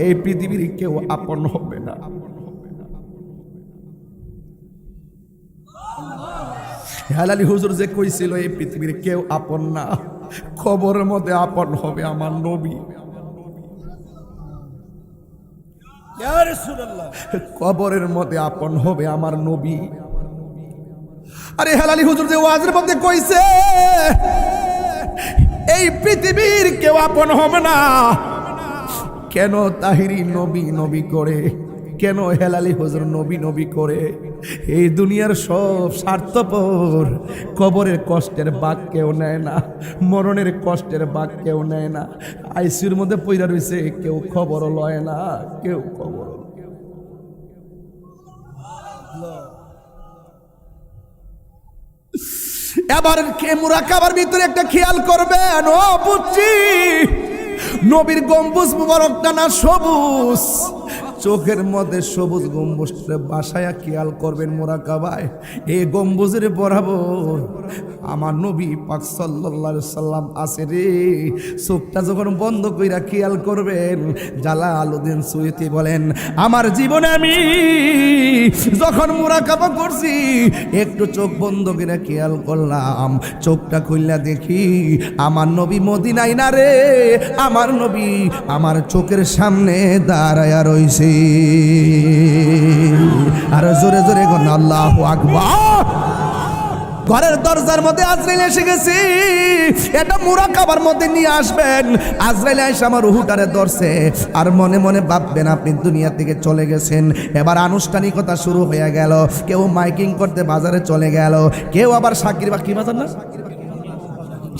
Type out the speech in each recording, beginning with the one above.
এই পৃথিবীর কেউ আপন হবে না। হেলালি হুজুর যে কইছিল এই পৃথিবীর কেউ আপন না, কবরের মধ্যে আপন হবে আমার নবী। কবরের মধ্যে আপন হবে আমার নবী। আরে হেলালি হুজুর যে ওয়াজের মধ্যে কইছে এই পৃথিবীর কেউ আপন হবে না, কেন তাহিরি নবী নবী করে, কেন হেলালি হুজুর নবী নবী করে? এই দুনিয়ার সব স্বার্থপর কবরের কষ্টের বাক কেউ নেয় না, মরণের কষ্টের বাক কেউ নেয় না। আইসিউর মধ্যে পইরা রইছে, কেউ খবরও লয় না, কেউ খবর। এবার কে মুরাকাবার ভিতরে একটা খেয়াল করবেন, ও বুঝছি নবীর গম্বুজ মুবারকটা না সবুজ, চোখের মধ্যে সবুজ গম্বুজটা বাসায়া খেয়াল করবেন মুরাকাবায়। এই গম্বুজের বরাবর আমার নবী পাক সাল্লাল্লাহু আলাইহি সাল্লাম আছে রে। চোখটা যখন বন্ধ কইরা খেয়াল করবেন, জালালউদ্দিন সুয়ুতি বলেন, আমার জীবনে আমি যখন মুরাকাবা করছি একটু চোখ বন্ধ করে খেয়াল করলাম, চোখটা খুললা দেখি আমার নবী মদিনায় না রে, আমার নবী আমার চোখের সামনে দাঁড়ায়া রইছে। আর জোরে জোরে গণ আল্লাহু আকবার। ঘরের দরজার মধ্যে আজরাইল এসে গেছে, এটা মুরাকাবার মধ্যে নিয়ে আসবেন। আজরাইল এসে আমার রুহটারে ধরছে, আর মনে মনে ভাববেন আপনি দুনিয়া থেকে চলে গেছেন। এবার আনুষ্ঠানিকতা শুরু হয়ে গেল, কেউ মাইকিং করতে বাজারে চলে গেল, কেউ আবার শাকির বা কি বাজার না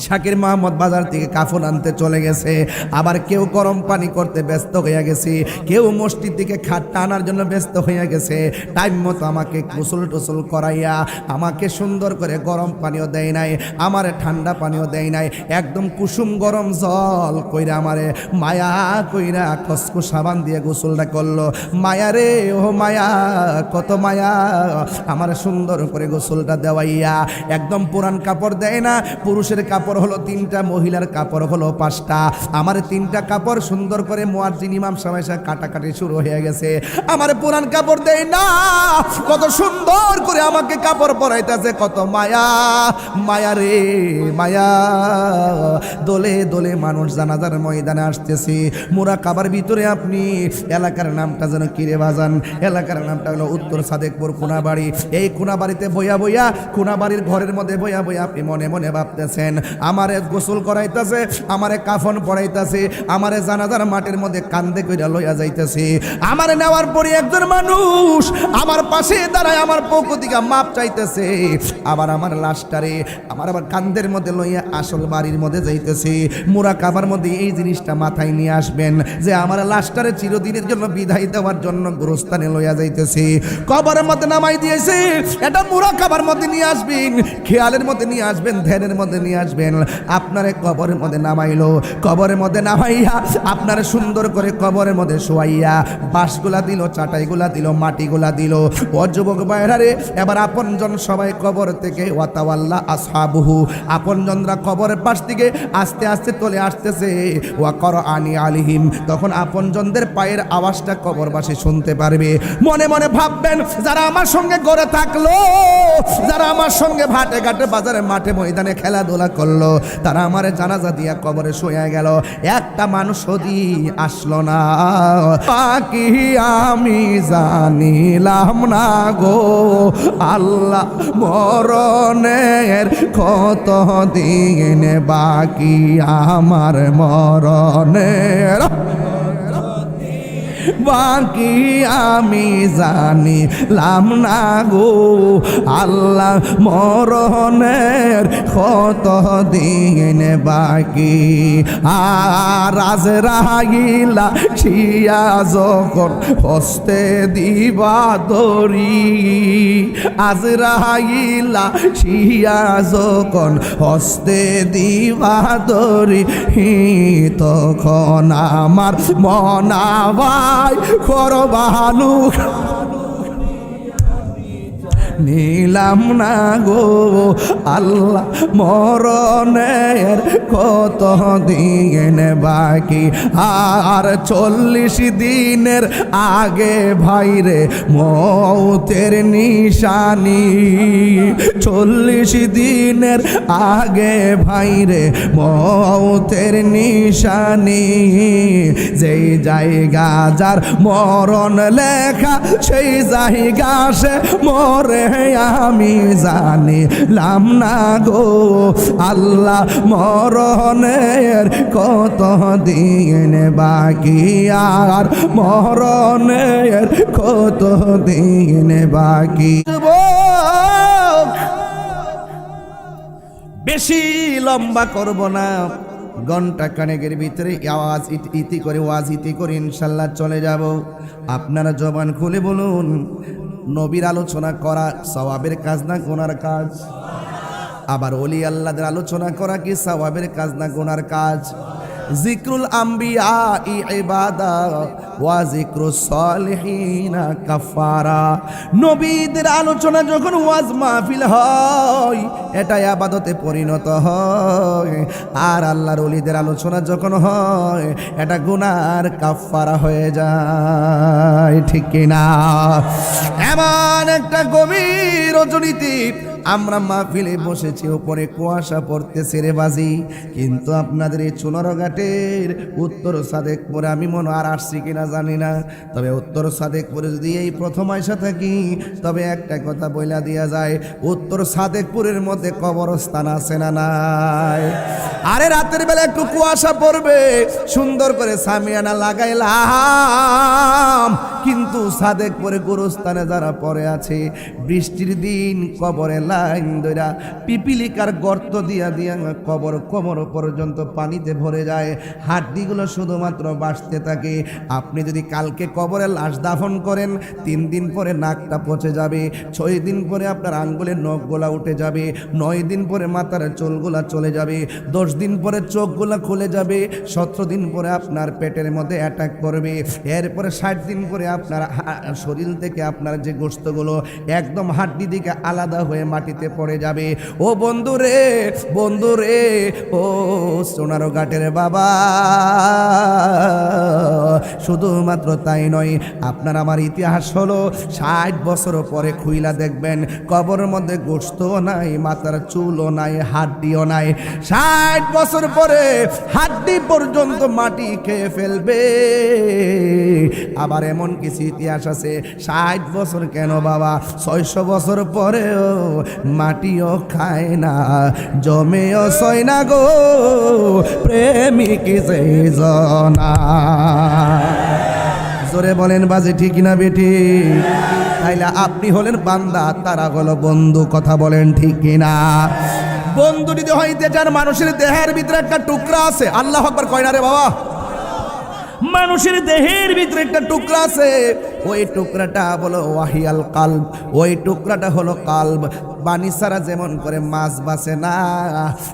শাকির মাহমুদ বাজার থেকে কাফন আনতে চলে গেছে, আবার কেউ গরম পানি করতে ব্যস্ত হয়ে গেছে, কেউ মসজিদ থেকে খাট টানার জন্য ব্যস্ত হয়ে গেছে। টাইম মতো আমাকে গোসল টোসল করাইয়া আমাকে সুন্দর করে গরম পানিও দেয় নাই, আমারে ঠান্ডা পানিও দেয় নাই, একদম কুসুম গরম জল কইরা আমারে মায়া কইরা কসকো সাবান দিয়ে গোসলটা করলো। মায়া রে ও মায়া, কত মায়া, আমার সুন্দর করে গোসলটা দেওয়াইয়া একদম পুরান কাপড় দেয় না, পুরুষের কাপড় হলো 3টা, মহিলার কাপড় হলো 5টা। আমার 3টা কাপড় সুন্দর করে মুয়াজ্জিন ইমাম সাহেব কাটাকাটি শুরু হয়ে গেছে, আমার পুরান কাপড় দেয় না, কত সুন্দর করে আমাকে কাপড় পরাইতেছে, কত মায়া, মায়া রে মায়া। দলে দলে মানুষ জানাজার ময়দানে আসতেছে। মুরাকাবার ভিতরে আপনি এলাকার নামটা যেন কিরে বাজান, এলাকার নামটা হলো উত্তর সাদেকপুর কোনাবাড়ি। এই কোনাবাড়িতে বইয়া বইয়া, কোনাবাড়ির ঘরের মধ্যে বইয়া বইয়া আপনি মনে মনে ভাবতেছেন, আমারে গোসল করাইতেছে, আমারে কাফন পরাইতেছে, আমারে জানাজার মাটির মধ্যে কান্দে কইরা লইয়া যাইতেছে। আমারে নেওয়ার পরে একজন মানুষ আমার পাশে দাঁড়ায় আমার পক্ষ থেকে মাপ চাইতেছে, আবার আমার লাশটারে আমার আবার কান্দের মধ্যে লইয়া আসল বাড়ির মধ্যে যাইতেছে। মুরাকাবার মধ্যে এই জিনিসটা মাথায় নিয়ে আসবেন যে আমার লাশটারে চিরদিনের জন্য বিদায় দেওয়ার জন্য গোরস্থানে লইয়া যাইতেছে, কবরের মধ্যে নামাই দিয়েছে। এটা মুরাকাবার মধ্যে নিয়ে আসবেন, খেয়ালের মধ্যে নিয়ে আসবেন, ধ্যানের মধ্যে নিয়ে আসবেন। আপনারে কবরের মধ্যে নামাইলো, কবরের মধ্যে নামাইয়া আপনারে সুন্দর করে কবরের মধ্যে শোয়াইয়া বাঁশগুলা দিল, চাটাইগুলা দিল, মাটিগুলা দিল। ও যুবক ভাইরারে, এবার আপনজন সবাই কবর থেকে ওয়াতাওয়াল্লা আসহাবুহু, আপনজনরা কবরের পাশ থেকে আস্তে আস্তে চলে আসতেছে। ওয়া করআনি আলিহিম, তখন আপনজনদের পায়ের আওয়াজটা কবরবাসী শুনতে পারবে। মনে মনে ভাববেন, যারা আমার সঙ্গে গড়ে থাকলো, যারা আমার সঙ্গে ভাটে ঘাটে বাজারে মাঠে ময়দানে খেলাধুলা করলো, তারা আমার জানাজা দিয়া কবরে শুয়ে গেল, একটা মানুষ যদি আসলো না। বাকি আমি জানিলাম না গো আল্লাহ, মরণের কত দিন বাকি আমার মরণের, বাকি আমি জানিলাম না গো আল্লাহ, মরণের কত দিন বাকি। আর আজরাইল ছিয়া যখন হস্তে দিবা দড়ি, আজরাইল ছিয়া যখন হস্তে দিবা দড়ি, তখন আমার মনাবা করবানু নিলাম না গো আল্লাহ মরণের কত দিন বাকি আর 40 দিনের আগে ভাইরে মৌতের নিশানি 40 দিনের আগে ভাইরে মৌতের নিশানি যেই জায়গা যার মরণ লেখা সেই জায়গা সে মরে আমি জানিলাম না গো আল্লাহ মরণের কত দিন বাকি আর মরণের কত দিন বাকি বেশি লম্বা করব না ঘন্টা কানেকের ভিতরে আওয়াজ ইতি করে ওয়াজ ইতি করে ইনশাল্লাহ চলে যাব আপনারা জবান খুলে বলুন নবীর আলোচনা করা সওয়াবের কাজ না গুনার কাজ আবার ওলি আল্লাহদের আলোচনা করা কি সওয়াবের কাজ না গুনার কাজ জিক্রুল আম্বিয়া ইবাদা ওয়া জিক্রুস সালিহিনা কাফারা নবীদের আলোচনা যখন ওয়াজ মাহফিল হয় এটা ইবাদতে পরিণত হয় আর আল্লাহর ওলিদের আলোচনা যখন হয় এটা গুনার কাফারা হয়ে যায় ঠিক কি না এমন একটা গভীর রজনীতি আমরা মাহফিলে বসেছি উপরে কুয়াশা পড়তেছে রে বাজি কিন্তু আপনাদের এই চুনারঘাটের উত্তর সাদেকপুরে আমি মনে আর আসছি কিনা জানি না তবে উত্তর সাদেকপুরে যদি এই প্রথম আইসা থাকি তবে একটা কথা বইলা দিয়া যায় উত্তর সাদেকপুরের মধ্যে কবরস্থান আছে না নাই আরে রাতের বেলা একটু কুয়াশা পড়বে সুন্দর করে সামিয়ানা লাগাইলাম কিন্তু সাদেকপুরে গোরস্থানে যারা পড়ে আছে বৃষ্টির দিন কবরে লাইন ধরা পিপিলিকার গর্ত দিয়া দিয়া কবর কোমর পর্যন্ত পানিতে ভরে যায় হাড্ডিগুলো শুধুমাত্র বাসতে থাকে আপনি যদি কালকে কবরে লাশ দাফন করেন 3 দিন পরে নাকটা পচে যাবে 6 দিন পরে আপনার আঙ্গুলের নখগুলা উঠে যাবে 9 দিন পরে মাথার চুলগুলা চলে যাবে 10 দিন পরে চোখগুলা খুলে যাবে 17 দিন পরে আপনার পেটের মধ্যে অ্যাটাক করবে এরপরে 60 দিন পরে আপনার শরীর থেকে আপনার যে গোশতগুলো একদম হাড্ডি দিকে আলাদা হয়ে মাটিতে পড়ে যাবে ও বন্ধু রে ও সোনারঘাটের বাবা শুধুমাত্র তাই নয় আপনার আমার ইতিহাস হলো 60 বছর পরে খুইলা দেখবেন কবরের মধ্যে গোশতও নাই মাথার চুলও নাই হাড্ডিও নাই 60 বছর পরে হাড্ডি পর্যন্ত মাটি খেয়ে ফেলবে আবার এমন কিছু ইতিহাস আছে 60 বছর কেন বাবা 600 বছর পরেও মাটিও খায় না জমেও সয় না গো প্রেমিক সেই জনা জোরে বলেন বাজে ঠিক না বেটি তাইলে আপনি হলেন বান্দা তারা হলো বন্ধু কথা বলেন ঠিক কিনা বন্ধু যদি হইতে চান মানুষের দেহের ভিতরে একটা টুকরা আছে আল্লাহু আকবার কয় না রে বাবা মানুষের দেহের ভিতরে একটা টুকরা আছে ওই টুকরাটা হলো ওয়াহিয়াল কালব ওই টুকরাটা হলো কালব পানি ছাড়া যেমন করে মাছ বাঁচে না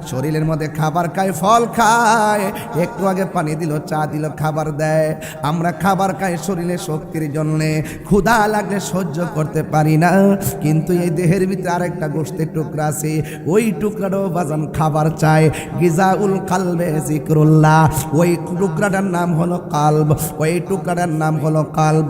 শরীরের মধ্যে খাবার খায় ফল খায় একটু আগে পানি দিল চা দিল খাবার দেয় আমরা খাবার খাই শরীরে শক্তির জন্যে ক্ষুধা লাগলে সহ্য করতে পারি না কিন্তু এই দেহের ভিতরে আরেকটা গোশতের টুকরা আছে ওই টুকরাটাও বাজান খাবার চায় গিজাউল কালবে জিকরুল্লাহ ওই টুকরাটার নাম হলো কালব ওই টুকরাটার নাম হলো কালব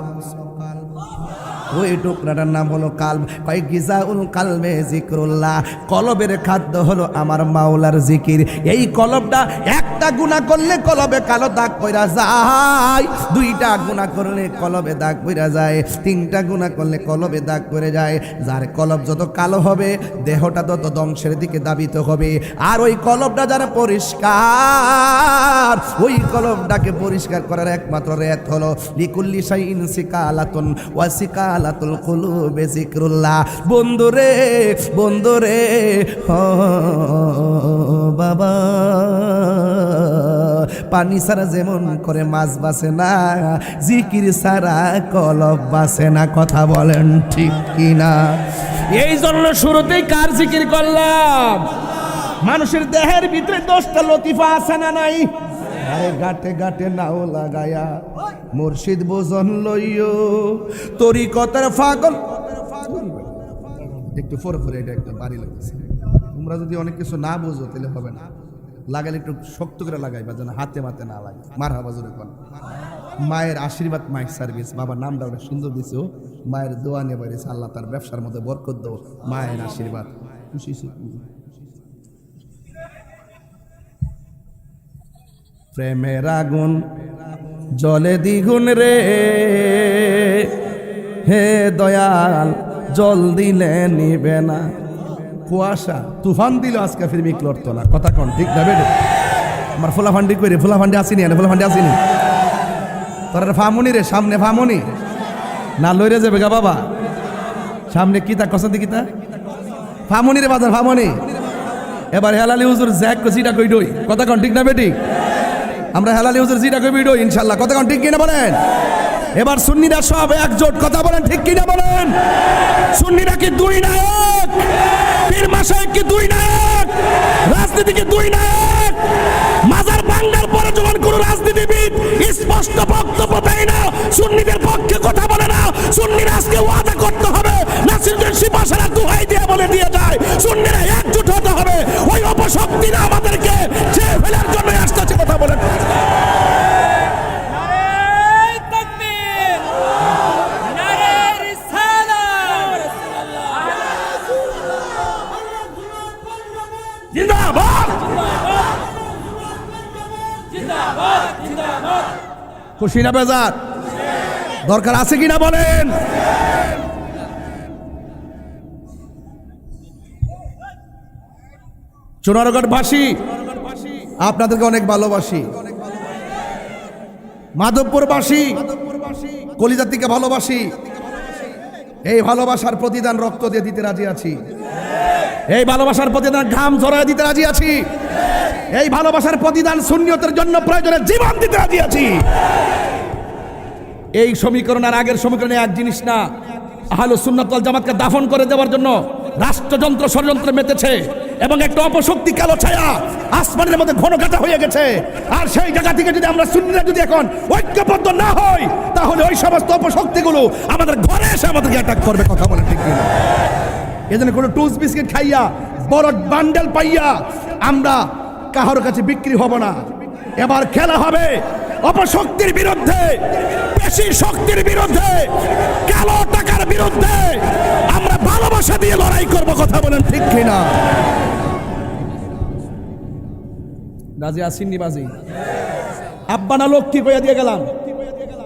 ওই টুকরাটার নাম হলো কালব কয় গিজাউল কালবে জিকরুল্লাহ কলবের খাদ্য হলো আমার মাওলার জিকির এই কলবটা একটা গুনাহ করলে কলবে কালো দাগ পড়া যায় 2টা গুনাহ করলে কলবে দাগ পড়া যায় 3টা গুনাহ করলে কলবে দাগ পড়ে যায় যার কলব যত কালো হবে দেহটা তত ধ্বংসের দিকে ধাবিত হবে আর ওই কলবটা যারা পরিষ্কার ওই কলবটাকে পরিষ্কার করার একমাত্র রেত হলো লিকুল্লি শাইইন সিকালাতুন ওয়া সিকালাতুল কুলুবি যিকরুল্লাহ বন্ধুরে ও বাবা পানি ছাড়া যেমন করে মাছ বাঁচে না জিকির ছাড়া কলব বাঁচে না কথা বলেন ঠিক কিনা এই জন্য শুরুতেই কার জিকির করলাম মানুষের দেহের ভিতরে 10টা লতিফা আছে না নাই আরে গাটে গাটে নাও লাগায়া মুর্শিদ বোজন লইও তরিকতের পাগল একটু ফোরে ফোরে এটা একটা বাড়ি লাগতেছে। তোমরা যদি অনেক কিছু না বোঝো তাহলে হবে না, লাগালে একটু শক্ত করে লাগাইবা যেন হাতে মাতে না লাগে। মারহাবা জোরে কোন। মায়ের আশীর্বাদ, মাইক সার্ভিস, বাবার নামটা অনেক সুন্দর দিছো, মায়ের দোয়া নিয়ে বেরিয়েছে, আল্লাহ তার ব্যবসার মধ্যে বরকত দাও, মায়ের আশীর্বাদ। খুশি প্রেমের আগুন জলে দ্বিগুণ রে, হে দয়াল জল দিলে নিবে না। কুয়াশা তুফান দিল আজকে ফিরমিক লড়তো না। কথা কন ঠিক না বেড়ে? আমার ফুলাফান্ডি করে, ফুলাফান্ডি আসিনি, ফুলাফান্ডি আসিনি। তোর ফামুনি রে, সামনে ফামুনি না লইরে যাবে গা বাবা। সামনে কিতা কসাদি কিতা ফামুনি রে বাজার ফামুনি। এবার হেলালি হুজুর জ্যাক জিটা কই ডই। কথা কন ঠিক না বেটি? আমরা হেলালি হুজুর জিটা কই ডই ইনশাআল্লাহ। কথা কন ঠিক কিনা বলেন? এবার সুন্নিরা সব একজোট। কথা বলেন ঠিক কিনা বলেন? সুন্নিরা কি দুই নায়ক? পীর মাশায়েখ কি দুই নায়ক? রাজনীতি কি দুই নায়ক? মাজার ভাঙার পরে যখন কোন রাজনীতিবিদ স্পষ্ট বক্তব্য দেয় না, সুন্নিদের পক্ষে কথা বলে না, সুন্নিরা আজকে ওয়াদা করতে হবে, নাসিরুদ্দিন সিপাশারা দোহাই দিয়ে বলে দিয়ে যায়, সুন্নিরা একজোট হতে হবে। ওই অপশক্তিরা আমাদেরকে ছেড়ে ফেলার জন্য আসছে। কথা বলেন। খুশি না বেজার? দরকার আছে কিনা বলেন? চুনারগড়বাসী আপনাদেরকে অনেক ভালোবাসি, মাধবপুরবাসী কলিজার থেকে ভালোবাসি। এই ভালোবাসার প্রতিদান রক্ত দিয়ে দিতে রাজি আছি, এই ভালোবাসার প্রতিদান ঘাম ঝরায় দিতে রাজি আছি, এই ভালোবাসার প্রতিদান সুন্নিয়তের জন্য প্রয়োজনে জীবন দিতে রাজি আছি। এই সমীকরণ আর আগের সমীকরণে এক জিনিস না। আহলুস সুন্নাত ওয়াল জামাতকে দাফন করে দেওয়ার জন্য রাষ্ট্রযন্ত্র ষড়যন্ত্র মেতেছে এবং একটা অপশক্তি কালো ছায়া আসমানের মধ্যে ঘন ঘটা হয়ে গেছে। আর সেই জায়গা থেকে যদি আমরা সুন্নিরা যদি এখন ঐক্যবদ্ধ না হই, তাহলে ওই সমস্ত অপশক্তিগুলো আমাদের ঘরে এসে আমাদেরকে অ্যাটাক করবে। কথা বলেন ঠিক কিনা? এজন্য কোনো টুস বিস্কিট খাইয়া বড় বান্ডেল পাইয়া আমরা কারোর কাছে বিক্রি হব না। এবার খেলা হবে অপশক্তির বিরুদ্ধে, পেশি শক্তির বিরুদ্ধে, কালো টাকার বিরুদ্ধে। আমরা ভালোবাসা দিয়ে লড়াই করব। কথা বলেন ঠিক কিনা? রাজি আসিনি বাজি? আব্বানা লক্ষ্মী কইয়া দিয়ে গেলাম।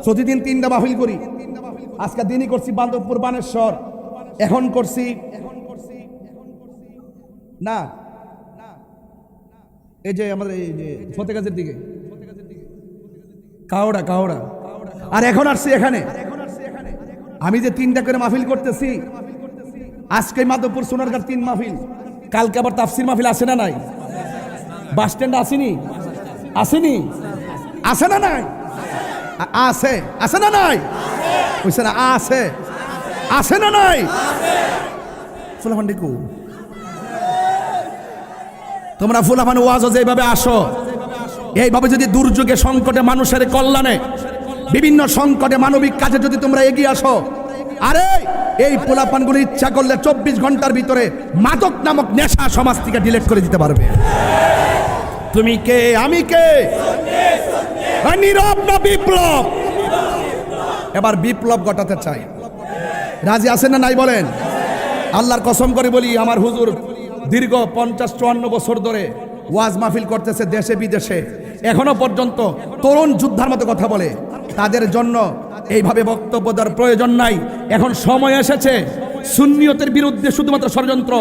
প্রতিদিন 3টা মাহফিল করি। আজকে দিনই করছি বান্দরপুর বানেশ্বর, এখন করছি না এই যে আমাদের এই যে ফতেগাজের দিকে কাওড়া কাওড়া, আর এখন আসছি এখানে। আমি যে 3টা করে মাহফিল করতেছি, আজকে মাধবপুর সোনারগাঁর 3 মাহফিল, কালকে আবার তাফসির মাহফিল আছে না নাই? বাস স্ট্যান্ড আসেনি? আসেনি? আছে না নাই? আছে। আছে না নাই? কইছে না আছে? আছে না নাই? ফুলাফান্ডি কো তোমরা ফুলাফান ওয়াজ যেভাবে আসো, এইভাবে যদি দুর্যোগে সংকটে মানুষের কল্যাণে বিভিন্ন সংকটে মানবিক কাজে যদি তোমরা এগিয়ে আসো, আরে এই পোলাপানগুলো ইচ্ছা করলে 24 ঘন্টার ভিতরে মাদক নামক নেশা সমাজ থেকে ডিলিট করে দিতে পারবে। তুমি কে, আমি কে? নীরব না বিপ্লব? এবার বিপ্লব ঘটাতে চাই। রাজি আছেন না নাই বলেন? আল্লাহর কসম করে বলি, আমার হুজুর দীর্ঘ 50-54 বছর ধরে ওয়াজ মাহফিল করতেছে দেশে বিদেশে, এখনো পর্যন্ত তরুণ যোদ্ধার মতো কথা বলে। তাদের জন্য এইভাবে বক্তব্য দেওয়ার প্রয়োজন নাই। এখন সময় এসেছে সুন্নিয়তের বিরুদ্ধে শুধুমাত্র ষড়যন্ত্র।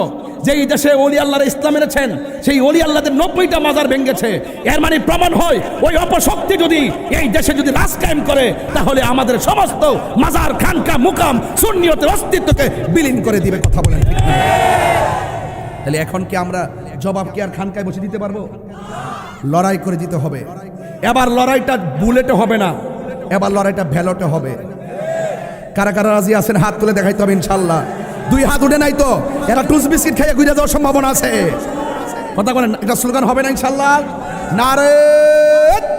যেই দেশে ওলি আল্লাহরা ইসলাম এনেছেন, সেই ওলি আল্লাহদের 90টা মাজার ভেঙেছে। এর মানে প্রমাণ হয় ওই অপশক্তি যদি এই দেশে যদি রাজ কায়েম করে, তাহলে আমাদের সমস্ত মাজার খানকা মুকাম সুন্নিয়তের অস্তিত্বকে বিলীন করে দিবে। কথা বলেন ঠিক না? তাহলে এখন কি আমরা জবাব কি আর খানকায় বসে দিতে পারবো? লড়াই করে দিতে হবে। এবার লড়াইটা বুলেটে হবে না, এবার লড়াইটা ভ্যালটে হবে। কারা কারা রাজি আছেন হাত তুলে দেখাইতে হবে ইনশাল্লাহ। 2 হাত উঠে নাই তো এরা টুস বিস্কিট খাইয়ে ঘুরে যাওয়ার সম্ভাবনা আছে। কথা বলেন, এটা স্লোগান হবে না ইনশাল্লাহ? নারে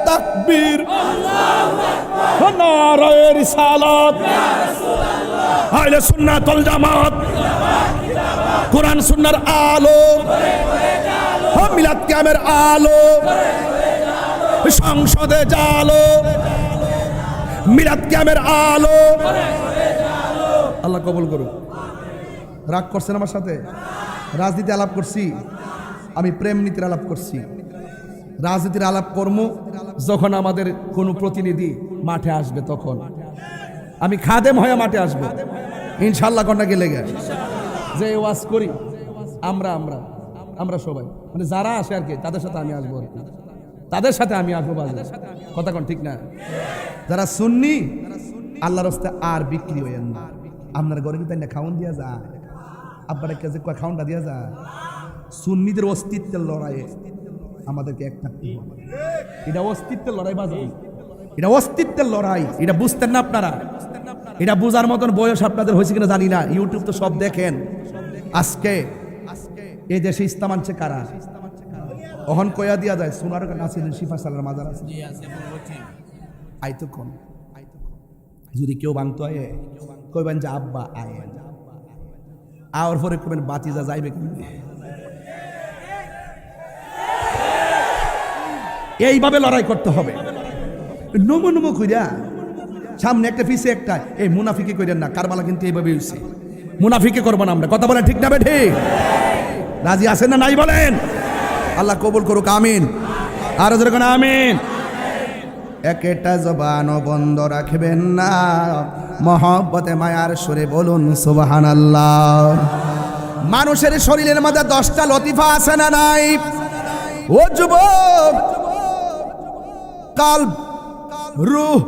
তাকবীর, নারে রিসালাত, আহলে সুন্নাত ওয়াল জামাত। কোরআন সুন্নাহর আলো, মিলাদ কিয়ামের আলো, সংসদে জালো, মিলাদ কিয়ামের আলো। আল্লাহ কবুল করুক। রাগ করছেন আমার সাথে? রাজনীতি আলাপ করছি, আমি প্রেম নীতির আলাপ করছি। রাজনীতির আলাপ কর্ম যখন আমাদের কোনো প্রতিনিধি মাঠে আসবে, তখন আমি খাদেম হয়ে মাঠে আসবো ইনশাল্লাহ। কন্যাকে লেগে যে ওয়াজ করি আমরা আমরা আমরা সবাই, মানে যারা আসে আর কি, তাদের সাথে আমি আসবো আর কি, তাদের সাথে আমি আসবো। বাজে কথা কোন ঠিক না? যারা সুন্নি আল্লাহর রাস্তায় আর বিক্রি হইয়েন না। আপনার ঘরে কি তাই না খাউন দিয়া যায়? আব্বার কাছে কয় খাউনটা দিয়া যায়? সুন্নিদের অস্তিত্বের লড়াইয়ে আমাদেরকে এক থাকতে হবে। এটা অস্তিত্বের লড়াই বাজাই, এটা অস্তিত্বের লড়াই। এটা বুঝতেন না আপনারা? এটা বুঝার মতন বয়স আপনাদের হয়েছে কিনা জানি না। ইউটিউব তো সব দেখেন। আজকে এই দেশে ইসলাম আনছে কারা? অহন কয়া দিয়া যায় সোনার নাসিরুদ্দিন শিফা সালার মাজার আছে। আইতো কোন যদি কেউ ভাঙতো আয়ে কইবেন যে আব্বা আয়, আর পরে কইবেন বাতিজা যাইবে কেমনে? এইভাবে লড়াই করতে হবে। নমো নমো কইরা সামনে একটা পিছে একটা, এই মুনাফিকি কইরেন না। কারবালা কিন্তু এইভাবে হইছে। মুনাফিকি করবো না আমরা। কথা বলেন ঠিক না বে ঠিক? রাজি আছেন না নাই বলেন? আল্লাহ কবুল করুক, আমিন। আর জোরে কোন আমিন। একটা জবানও বন্ধ রাখবেন না, মহব্বতে মায়ার সুরে বলুন সুবহানাল্লাহ। মানুষের শরীরের মধ্যে 10টা লতিফা আছে না নাই? ও যুবক, কালব, রূহ,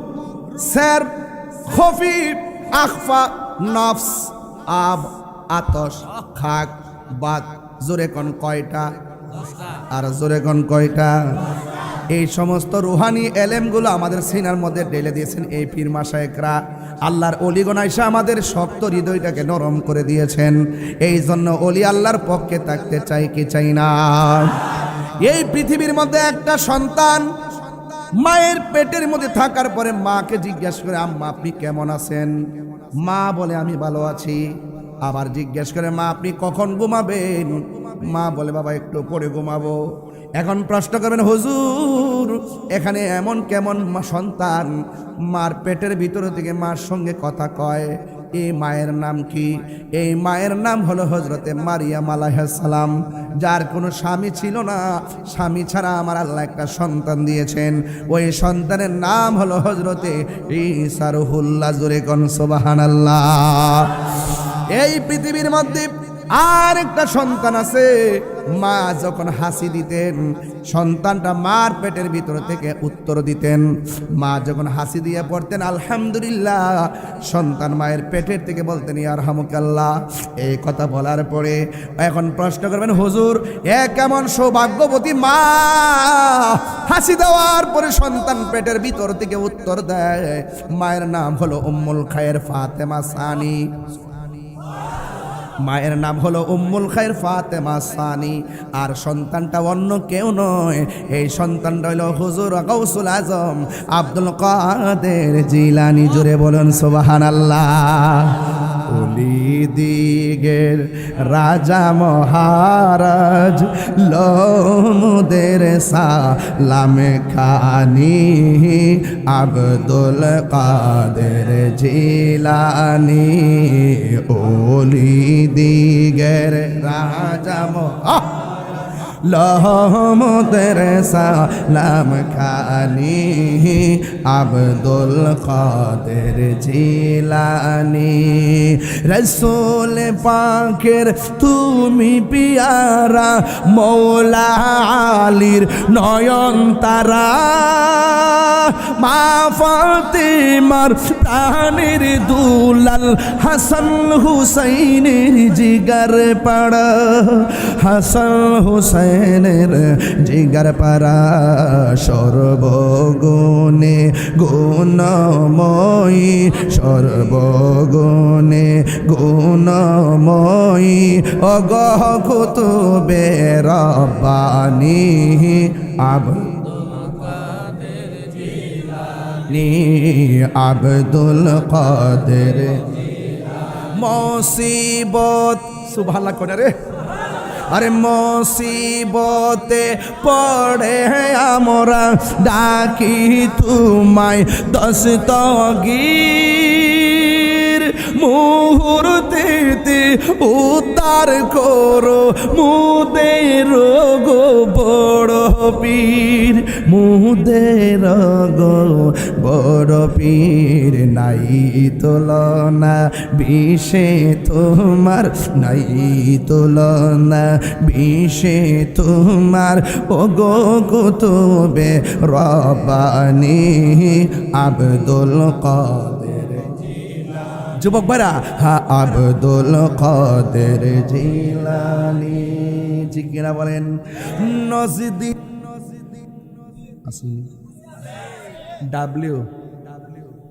সের, খফি, আখফা, নফস, আব, আতশ, খাক, বাত। জোরে কোন কয়টা? আর জোরে কোন কয়টা? এই সমস্ত রুহানি এলেমগুলো আমাদের সিনার মধ্যে ঢেলে দিয়েছেন এই পীর মাশায়েখরা। আল্লাহর অলিগণ আয়েশা আমাদের শক্ত হৃদয়টাকে নরম করে দিয়েছেন। এই জন্য অলি আল্লাহর পক্ষে থাকতে চাই কি চাই না? এই পৃথিবীর মধ্যে একটা সন্তান মায়ের পেটের মধ্যে থাকার পরে মাকে জিজ্ঞাসা করে, আম্মা আপনি কেমন আছেন? মা বলে আমি ভালো আছি। আবার জিজ্ঞেস করে, মা আপনি কখন ঘুমাবেন? মা বলে বাবা একটু পরে ঘুমাবো। এখন প্রশ্ন করবেন, হুজুর এখানে এমন কেমন সন্তান মার পেটের ভিতর থেকে মার সঙ্গে কথা কয়? এই মায়ের নাম কি? এই মায়ের নাম হলো হযরতে মারিয়াম আলাইহিস সালাম, যার কোনো স্বামী ছিল না। স্বামী ছাড়া আমার আল্লাহ একটা সন্তান দিয়েছেন। ওই সন্তানের নাম হলো হযরতে ঈসা রুহুল্লাহ। জোরে কোন সুবহানাল্লাহ। এই পৃথিবীর মধ্যে আর একটা সন্তান আছে। মা যখন হাসি দিতেন, সন্তানটা মার পেটের ভিতর থেকে উত্তর দিতেন। মা যখন হাসি দিয়ে পড়তেন আলহামদুলিল্লাহ, সন্তান মায়ের পেটের থেকে বলতেন ইয়ারহামুকাল্লাহ। এই কথা বলার পরে এখন প্রশ্ন করবেন, হুজুর এ কেমন সৌভাগ্যবতী মা, হাসি দেওয়ার পরে সন্তান পেটের ভিতর থেকে উত্তর দেয়। মায়ের নাম হলো উম্মুল খায়ের ফাতেমা সানি। মায়ের নাম হলো উম্মুল খায়ের ফাতেমা সানি। আর সন্তানটা অন্য কেউ নয়, এই সন্তানটা হলো হুজুর গাউসুল আজম আব্দুল কাদের জিলানী। জোরে বলুন সুবহানাল্লাহ। ওলি দিগের রাজা মহারাজ লোমদের সালাম খানি আব্দুল কাদের জিলানী। ওলি দিগের রাজা লোমদের সালাম খানি আব্দুল কাদের জিলানী। রসুল পাকের তুমি পিয়ারা, মৌলা আলীর নয়ন তারা, মা ফাতেমার প্রাণের দুলাল, হাসান হুসাইনের জিগার পাড়া, হাসান হুসাইনের জিগার পাড়া। সর্বগুণে গুণময়ী, সর্বগুণে গুণময়ী, অগহ কুতুবে রব্বানী আব্দুল কাদের। মুসিবত সুবহানাল্লাহ করে রে, আরে মুসিবতে পড়ে আমরা ডাকি তোমায় দস্তগীর, মুহূর্তেতে উদ্ধার করো মুদের গো বড় পীর, মুদের গো বড় পীর। নাই তুলনা বিষে তোমার, নাই তুলনা বিষে তোমার, ও গো কুতুবে রব্বানি আব্দুল কাদের। যুবক ভাইরা, হা আব্দুল কাদের জিলানী, ঠিক কিনা বলেন? নজদি আসেনি ডাব্লিউ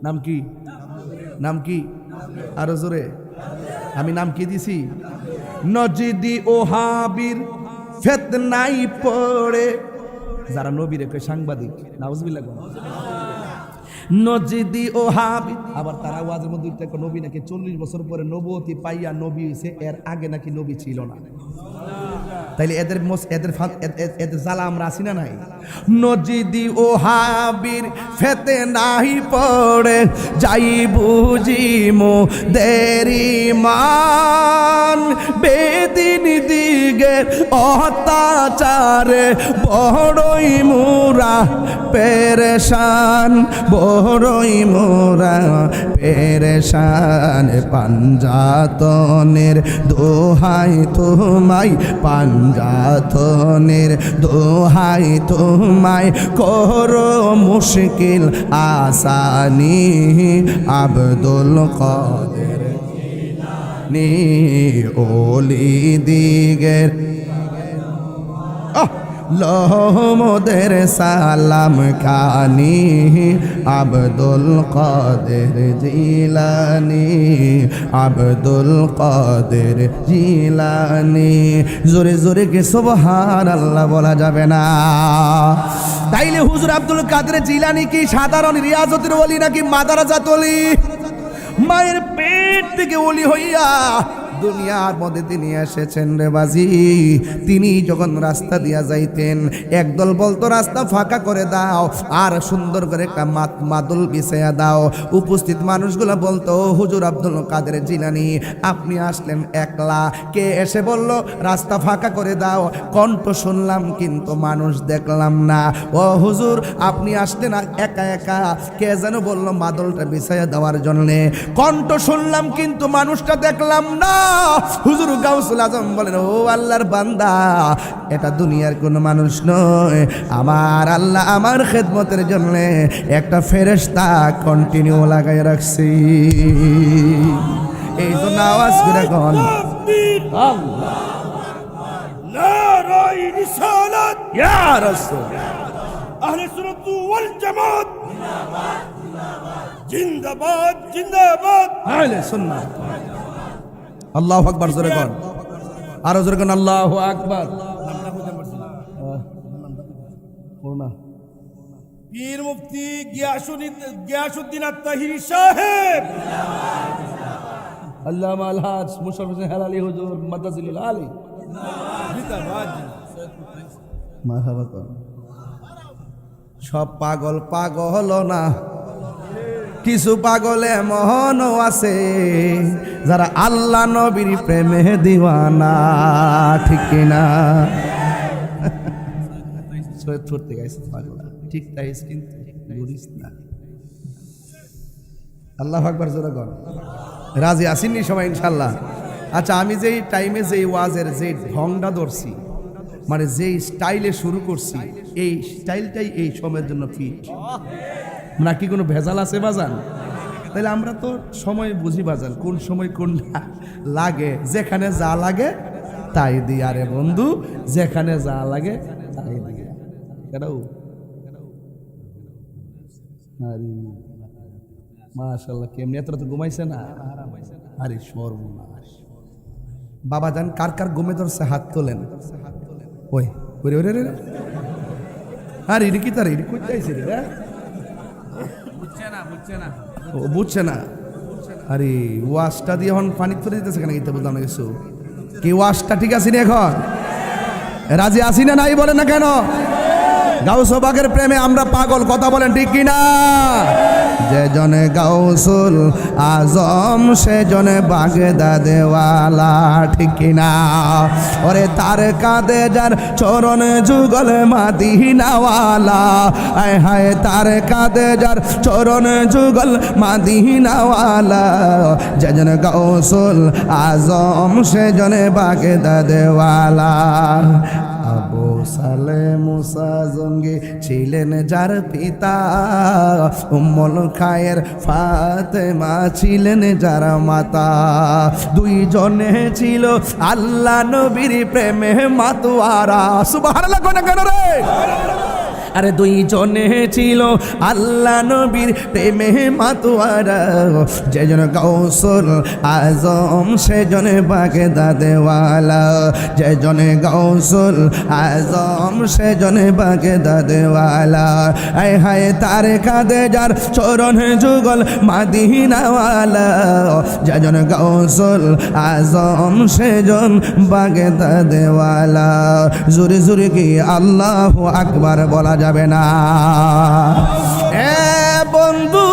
নাম কি? নাম কি? আরো জোরে, আমি নাম কি দিছি? নজদি ওহাবির ফিতনায় পড়ে, যারা নবীরে কয় সাংবাদিক, নাউজুবিল্লাহ। নজদি ওহাবি, আবার তারা ওয়াজের মধ্যে নবী নাকি 40 বছর পরে নবুয়তি পাইয়া নবী হইছে, এর আগে নাকি নবী ছিল না। তাইলে এদের জ্বালা আমরা আছি না নাই? নজদি ওহাবির ফিতনায় পড়ে যাই বুঝি মোদের মান, বেদিন দিগে অত্যাচারে বড়ই মোরা পেরেশান, বড়ই মোরা পেরেশান। পাঞ্জাতনের দোহাই তোমায়, পাঞ্জাতনের দোহাই তোমায়, করো মুশকিল আসানি আব্দুল কাদের জিলানী। ওলি দিগের লোমদের সালাম খানি আব্দুল কাদের জিলানী, আব্দুল কাদের জিলানী। জোরে জোরে কে সুবহানাল্লাহ বলা যাবে না? তাইলে হুজুর আব্দুল কাদের জিলানী কি সাধারণ রিয়াজতের ওলি নাকি মাদারাজাত ওলি? মায়ের পেট থেকে ওলি হইয়া দুনিয়ার মধ্যে তিনি এসেছেন রে বাজি। তিনি যখন রাস্তা দিয়া যাইতেন, একদল বলতো রাস্তা ফাঁকা করে দাও আর সুন্দর করে একটা মাদুল বিছাইয়া দাও। উপস্থিত মানুষগুলো বলতো, হুজুর আব্দুল কাদের জিলানী আপনি আসলেন একলা, কে এসে বলল রাস্তা ফাঁকা করে দাও? কণ্ঠ শুনলাম কিন্তু মানুষ দেখলাম না। ও হুজুর আপনি আসলেন একা একা, কে যেন বলল মাদুলটা বিছাইয়া দেওয়ার জন্যে? কণ্ঠ শুনলাম কিন্তু মানুষটা দেখলাম না। হুজুর গাউসুল আজম বলেন, ও আল্লাহর বান্দা, এটা দুনিয়ার কোনো মানুষ নয়, আমার আল্লাহ আমার খেদমতের জন্য একটা ফেরেশতা কন্টিনিউ লাগাই রাখছি। এই জন্য আওয়াজ করে কোন আল্লাহ নারাই রিসালাত ইয়া রাসূল আহলে সুন্নাত ওয়াল জামাত জিন্দাবাদ, জিন্দাবাদ আহলে সুন্নাত। আল্লাহু আকবার, জোরে কোন, আরো জোরে কোন আল্লাহু আকবার। পীর মুফতি গিয়াসউদ্দিন আত-তাহিরি সাহেব, আল্লামা আলহাজ মুশাররফ হোসেন হেলালি হুজুর মাদ্রাসাতুল আলী, মারহাবা। সব পাগল পাগল না, কিছু পাগল এমনও আছে যারা আল্লাহ নবীর প্রেমে দিওয়ানা, ঠিক কিনা? সৈয়দপুর থেকে আইছে পাগলা, ঠিক তাই কিন্তু ঘুরিস না। আল্লাহু আকবার, জোরে কর। রাজি আসেননি সবাই ইনশাআল্লাহ? আচ্ছা, আমি যেই টাইমে যেই ওয়াজের যে ঢংটা ধরছি, মানে যেই স্টাইলে শুরু করছি, এই স্টাইলটাই এই সময়ের জন্য ফিট। নাকি কোনো ভেজাল আছে বাজান? তাহলে আমরা তো সময় বুঝি বাজান, কোন সময় কোনটা লাগে, যেখানে যা লাগে তাই দিই। আরে বন্ধু, যেখানে যা লাগে তাই দিই। কেডাও মাশাআল্লাহ, কেমনি এত তো ঘুমাইছে না? আরে সর্বনাশ। বাবা জান কার কার ঘুমে ধরছে হাত তোলেন। ওই ওরে ওরে রে, আরে এটা কি তার এটা কই যাইছে রে? বুঝছে না, বুঝছে না, আরে ওয়াশটা দিয়ে এখন পানি করে দিতেছে কেন গীতা বলতাম না কিছু কি ওয়াশটা ঠিক আছে না এখন রাজি আসি না নাই বলেন না কেন গাউসবাগের প্রেমে আমরা পাগল কথা বলেন ঠিক কিনা যে জনে গাউসুল আজম সে জনে বাগদাদেওয়ালা ঠিক কিনা ওরে তার কাঁধে যার চরণ যুগল মাদিনাওয়ালা আয় হায় তার কাঁধে যার চরণ যুগল মাদিনাওয়ালা যে জনে গাউসুল আজম সে জনে বাগদাদেওয়ালা আবু সালে মুসা জঙ্গি ছিলেন যার পিতা উম্মুল খায়ের ফাতেমা ছিলেন যার মাতা দুইজনে ছিল আল্লাহ নবীর প্রেমে মাতোয়ারা সুবহানাল্লাহ কোন কেন রে আরে দুইজনে ছিল আল্লাহ নবীর প্রেমে মাতোয়ারা যেজন গাউসুল আজম সেজনে বাগদাদেওয়ালা যেজনে গাউসুল আজম সেজনে বাগদাদেওয়ালা আয় হায় তার কাঁধে যার চরণ যুগল মাদিনাওয়ালা যেজন গাউসুল আজম সেজন বাগদাদেওয়ালা জোরে জোরে কি আল্লাহু আকবার বলা যাবে না এ বন্ধু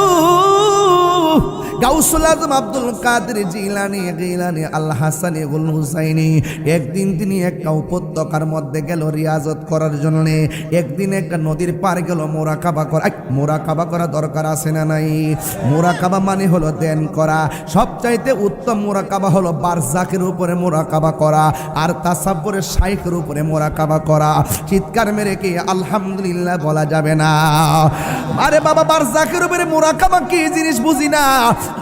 গাউসুল আজম আব্দুল কাদের জিলানী আল হাসানী গুল হুসাইনি একদিন তিনি একটা উপত্যকার মধ্যে গেল রিয়াজত করার জন্য একদিন একটা নদীর পার গেল মোরাকাবা করা দরকার আছে না নাই মোরাকাবা মানে হলো ধ্যান করা সবচাইতে উত্তম মোরাকাবা হলো বারজাকের উপরে মোরাকাবা করা আর তাসাব্বুরের শাইখের উপরে মোরাকাবা করা চিৎকার মেরে কি আলহামদুলিল্লাহ বলা যাবে না আরে বাবা বারজাকের উপরে মোরাকাবা কি জিনিস বুঝি না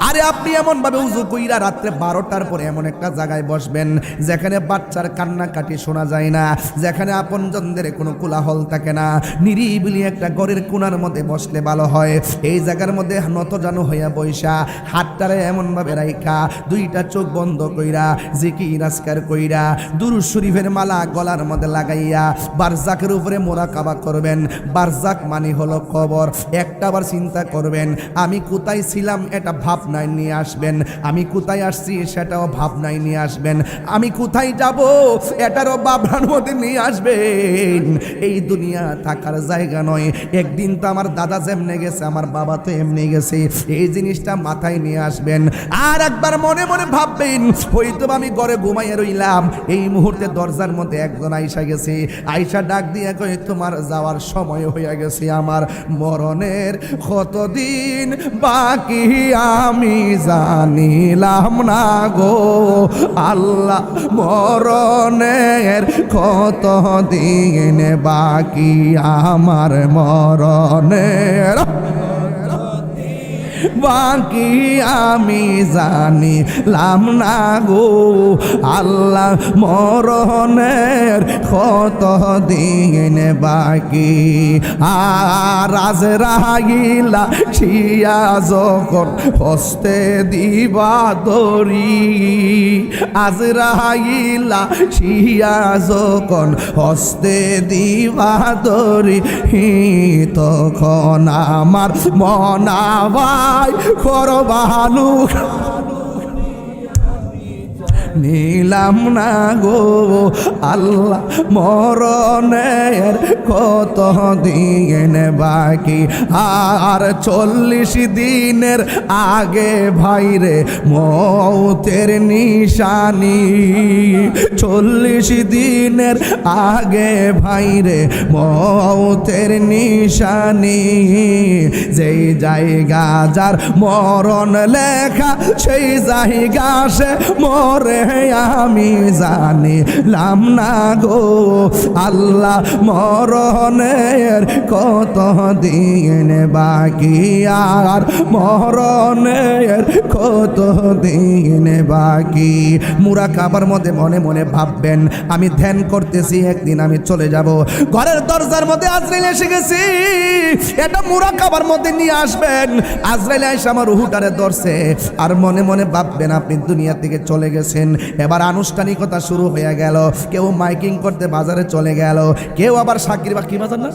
আরে আপনি এমন ভাবে উযু কইরা রাত্রে 12টার পরে এমন একটা জায়গায় বসবেন যেখানে বাচ্চার কান্নাকাটি শোনা যায় না যেখানে আপনজনদের কোনো কোলাহল থাকে না নিরিবিলি একটা ঘরের কোণার মধ্যে বসলে ভালো হয় এই জায়গার মধ্যে নতজানু হইয়া বইসা হাতটারে এমন ভাবে রাইখা দুইটা চোখ বন্ধ কইরা জিকির আজকার কইরা দুরূদ শরীফের মালা গলার মধ্যে লাগাইয়া বারজাকের উপরে মোরাকাবা করবেন বারজাক মানে হলো কবর একটাবার চিন্তা করবেন আমি কোথায় ছিলাম এটা ভাবনায় নিয়ে আসবেন আমি কোথায় আসছি সেটাও ভাবনায় নিয়ে আসবেন আমি কোথায় যাব এটারও ভাবনার মধ্যে নিয়ে আসবেন এই দুনিয়া থাকার জায়গা নয় একদিন তো আমার দাদা যেমনে গেছে আমার বাবা তো এমনি গেছে এই জিনিসটা মাথায় নিয়ে আসবেন আর একবার মনে মনে ভাববেন হয়তো আমি ঘরে ঘুমাইয়া রইলাম এই মুহূর্তে দরজার মধ্যে একজন আইসা গেছে আইসা ডাক দিয়ে কই তোমার যাওয়ার সময় হইয়া গেছে আমার মরণের কতদিন বাকি আমি জানিলাম না গো আল্লাহ মরণের কত দিন বাকি আমার মরণের বাকি আমি জানিলাম না গো আল্লাহ মরণের কত দিন বাকি আর আজরাইল শিয়া যখন হস্তে দিবা দরি আজরাইল শিয়া যখন হস্তে দিবা দরি তখন আমার মনাবা করবানু নিলাম না গো আল্লাহ মরণের কত দিন বাকি আর 40 দিনের আগে ভাইরে মৌতের নিশানি 40 দিনের আগে ভাইরে মৌতের নিশানি যেই জায়গা যার মরণ লেখা সেই জায়গা সে মরে আমি জানিলাম না গো আল্লাহ মরণের কত দিন বাকি আর মরণের কত দিন বাকি মুরাকাবার মধ্যে মনে মনে ভাববেন আমি ধ্যান করতেছি একদিন আমি চলে যাব ঘরের দরজার মধ্যে আজরাইল এসে গেছি এটা মুরাকাবার মধ্যে নিয়ে আসবেন আজরাইল এসে আমার রুহটারে ধরছে আর মনে মনে ভাববেন আপনি দুনিয়া থেকে চলে গেছেন এবার আনুষ্ঠানিকতা শুরু হয়ে গেল কেউ মাইকিং করতে বাজারে চলে গেল কেউ আবার সাকির বা কি বাজার না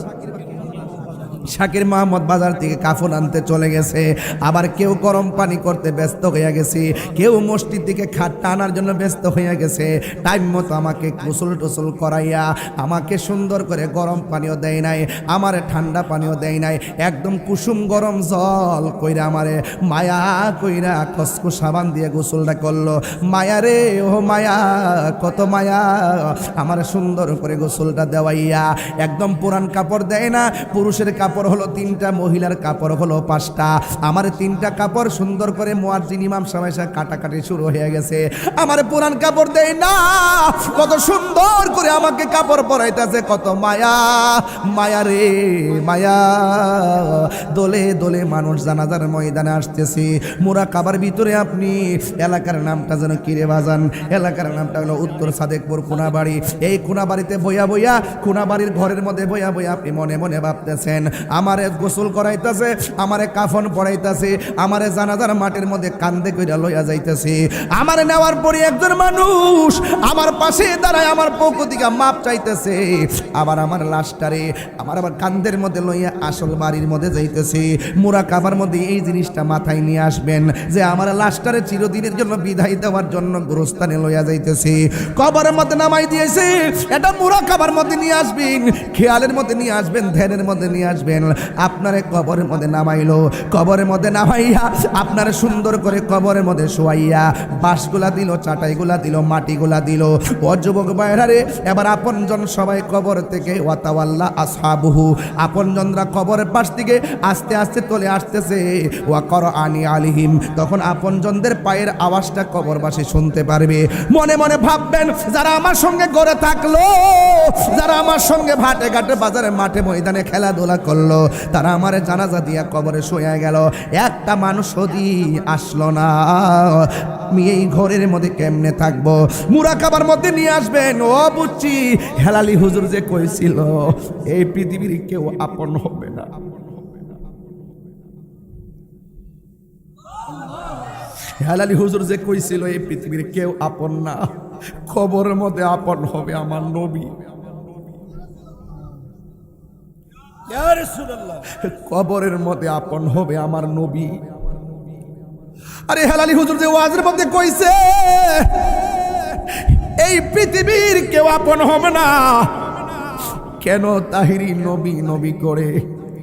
শাকির মাহমুদ বাজার থেকে কাফন আনতে চলে গেছে, আবার কেউ গরম পানি করতে ব্যস্ত হয়ে গেছে, কেউ মসজিদ থেকে খাটটা আনার জন্য ব্যস্ত হয়ে গেছে। টাইম মতো আমাকে গোসল টোসল করাইয়া আমাকে সুন্দর করে গরম পানিও দেয় নাই, আমারে ঠান্ডা পানিও দেয় নাই, একদম কুসুম গরম জল কইরা আমারে মায়া কইরা কসকো সাবান দিয়ে গোসলটা করলো। মায়া রে ও মায়া, কত মায়া, আমারে সুন্দর করে গোসলটা দেওয়াইয়া একদম পুরান কাপড় দেয় না। পুরুষের কাপড় হলো 3টা, মহিলার কাপড় হলো 5টা। আমার 3টা কাপড় সুন্দর করে মুয়াজ্জিন ইমাম সাহেব কাটাকাটি শুরু হয়ে গেছে, আমার পুরান কাপড় দেয় না। কত সুন্দর করে আমাকে কাপড় পরাইতেছে, কত মায়া, মায়া রে মায়া। দলে দলে মানুষ জানাজার ময়দানে আসতেছে। মুরাকাবার ভিতরে আপনি এলাকার নামটা যেন কিরে বাজান, এলাকার নামটা হলো উত্তর সাদেকপুর কোনাবাড়ি। এই কোনাবাড়িতে বইয়া বইয়া, কোনাবাড়ির ঘরের মধ্যে বইয়া বইয়া আপনি মনে মনে ভাবতেছেন, আমারে গোসল করাইতেছে, আমারে কাফন পরাইতেছে, আমারে জানাজার মাটির মধ্যে কান্দে কইরা লইয়া যাইতেছে। আমারে নেওয়ার পরে একজন মানুষ আমার পাশে দাঁড়ায় আমার পক্ষ থেকে মাপ চাইতেছে, আবার আমার লাশটারে আমার আবার কান্দের মধ্যে লইয়া আসল বাড়ির মধ্যে যাইতেছে। মুরাকাবার মধ্যে এই জিনিসটা মাথায় নিয়ে আসবেন যে আমার লাশটারে চিরদিনের জন্য বিদায় দেওয়ার জন্য গোরস্থানে লইয়া যাইতেছে, কবরের মধ্যে নামাই দিয়েছে। এটা মুরাকাবার মধ্যে নিয়ে আসবেন, খেয়ালের মধ্যে নিয়ে আসবেন, ধ্যানের মধ্যে নিয়ে আসবেন। আপনারে কবরের মধ্যে নামাইলো, কবরের মধ্যে নামাইয়া আপনার সুন্দর করে কবরের মধ্যে শোয়াইয়া বাঁশগুলা দিল, চাটাইগুলা দিল, মাটিগুলা দিল। ও যুবক ভাইরারে, এবার আপনজন সবাই কবর থেকে ওয়াতাওয়াল্লা আসহাবুহু, আপনজনরা কবরের পাশ থেকে আস্তে আস্তে চলে আসতেছে। ওয়া করআনি আলিহিম, তখন আপনজনদের পায়ের আওয়াজটা কবরবাসী শুনতে পারবে। মনে মনে ভাববেন, যারা আমার সঙ্গে গড়ে থাকলো, যারা আমার সঙ্গে ভাটে ঘাটে বাজারে মাঠে ময়দানে খেলাধুলা করলো, তারা আমার জানাজা দিয়া কবরে শুয়ে গেল, একটা মানুষ যদি আসলো না, আমি এই ঘরের মধ্যে কেমনে থাকবো? মুরাকাবার মধ্যে নিয়ে আসবেন। ও বুঝছি, হেলালি হুজুর যে কইছিল এই পৃথিবীর কেউ আপন হবে না, হেলালি হুজুর যে কইছিল এই পৃথিবীর কেউ আপন না, কবরের মধ্যে আপন হবে আমার নবী। কবরের মধ্যে আপন হবে আমার নবী। আরে হেলালি হুজুর যে ওয়াজের মধ্যে কইছে এই পৃথিবীর কেউ আপন হবে না, কেন তাহিরি নবী নবী করে,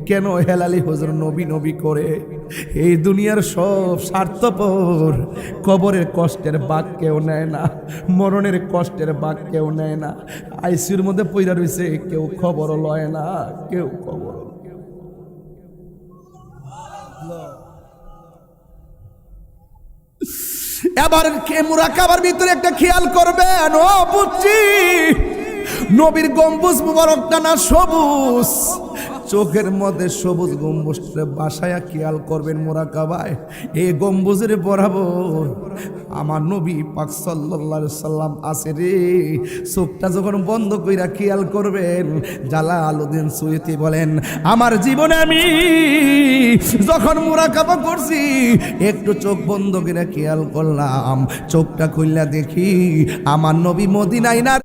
কেন হেলালি হুজুর নবী নবী করে? এই দুনিয়ার সব স্বার্থপর, কবরের কষ্টের বাক কেউ নেয় না, মরণের কষ্টের বাক কেউ নেয় না। আইসিউর মধ্যে পইরা রইছে, কেউ খবরও লয় না, কেউ খবর। এবার কে মুরাকাবার ভিতরে একটা খেয়াল করবেন। ও বুঝছি, নবীর গম্বুজ মুবারকটা না সবুজ, চোখের মধ্যে সবুজ গম্বুজটা বাসায়া খেয়াল করবেন মুরাকাবায়। এই গম্বুজের বরাবর আমার নবী পাক সাল্লাল্লাহু আলাইহি সাল্লাম আছে রে। চোখটা যখন বন্ধ কইরা খেয়াল করবেন, জালালউদ্দিন সুয়ুতি বলেন, আমার জীবনে আমি যখন মুরাকাবা করছি, একটু চোখ বন্ধ করে খেয়াল করলাম, চোখটা খুললা দেখি আমার নবী মদিনায় না।